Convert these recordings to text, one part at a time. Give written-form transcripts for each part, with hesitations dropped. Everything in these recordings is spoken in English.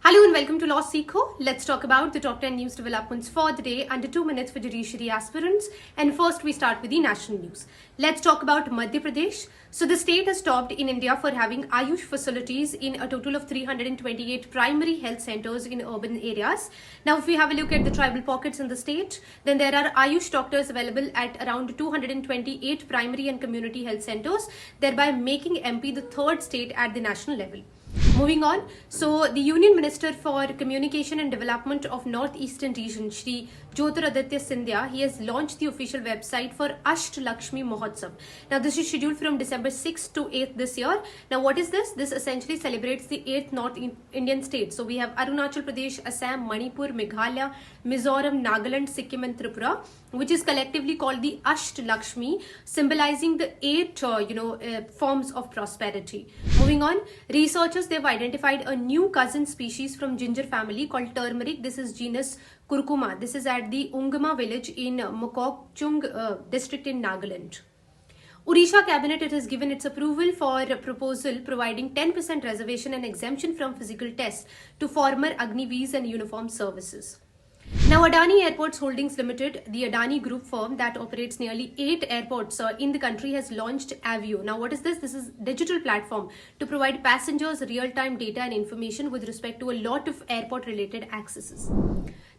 Hello and welcome to Law Seekho. Let's talk about the top 10 news developments for the day under 2 minutes for judiciary aspirants. And first we start with the national news. Let's talk about Madhya Pradesh. So the state has topped in India for having Ayush facilities in a total of 328 primary health centers in urban areas. Now if we have a look at the tribal pockets in the state, then there are Ayush doctors available at around 228 primary and community health centers, thereby making MP the third state at the national level. Moving on, so the Union Minister for Communication and Development of Northeastern Region, Shri Jyotiraditya Scindia, he has launched the official website for Asht Lakshmi Mahotsav. Now this is scheduled from December 6th to 8th this year. Now what is this? This essentially celebrates the 8th North Indian states. So we have Arunachal Pradesh, Assam, Manipur, Meghalaya, Mizoram, Nagaland, Sikkim and Tripura, which is collectively called the Asht Lakshmi, symbolizing the 8 forms of prosperity. Moving on, researchers, they've identified a new cousin species from ginger family called turmeric. This is genus Curcuma. This is at the Ungama village in Mokokchung district in Nagaland. Odisha cabinet, it has given its approval for a proposal providing 10% reservation and exemption from physical tests to former Agniveers and uniform services. Now, Adani Airports Holdings Limited, the Adani Group firm that operates nearly 8 airports in the country, has launched Avio. Now, what is this? This is a digital platform to provide passengers real-time data and information with respect to a lot of airport-related accesses.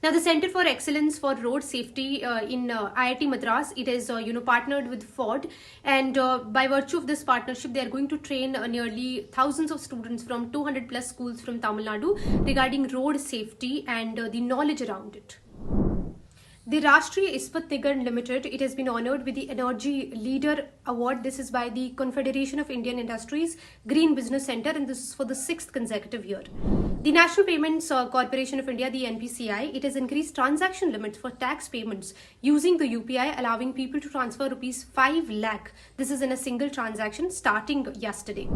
Now, the Center for Excellence for Road Safety in IIT Madras, it is partnered with Ford, and by virtue of this partnership, they are going to train nearly thousands of students from 200 plus schools from Tamil Nadu regarding road safety and the knowledge around it. The Rashtriya Ispat Nigam Limited, it has been honored with the Energy Leader Award. This is by the Confederation of Indian Industries Green Business Center, and this is for the 6th consecutive year. The National Payments Corporation of India, the NPCI, it has increased transaction limits for tax payments using the UPI, allowing people to transfer rupees 5 lakh. This is in a single transaction starting yesterday.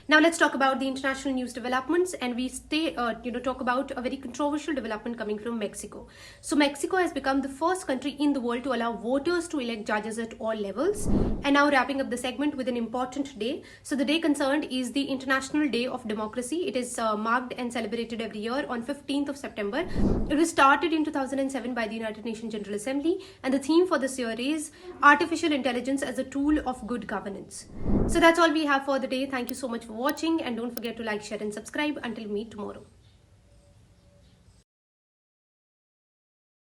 Now let's talk about the international news developments, and we talk about a very controversial development coming from Mexico. So Mexico has become the first country in the world to allow voters to elect judges at all levels. And now wrapping up the segment with an important day. So the day concerned is the International Day of Democracy. It is marked and celebrated every year on 15th of September. It was started in 2007 by the United Nations General Assembly, and the theme for this year is Artificial Intelligence as a Tool of Good Governance. So that's all we have for the day. Thank you so much for watching, and don't forget to like, share and subscribe. Until we meet tomorrow.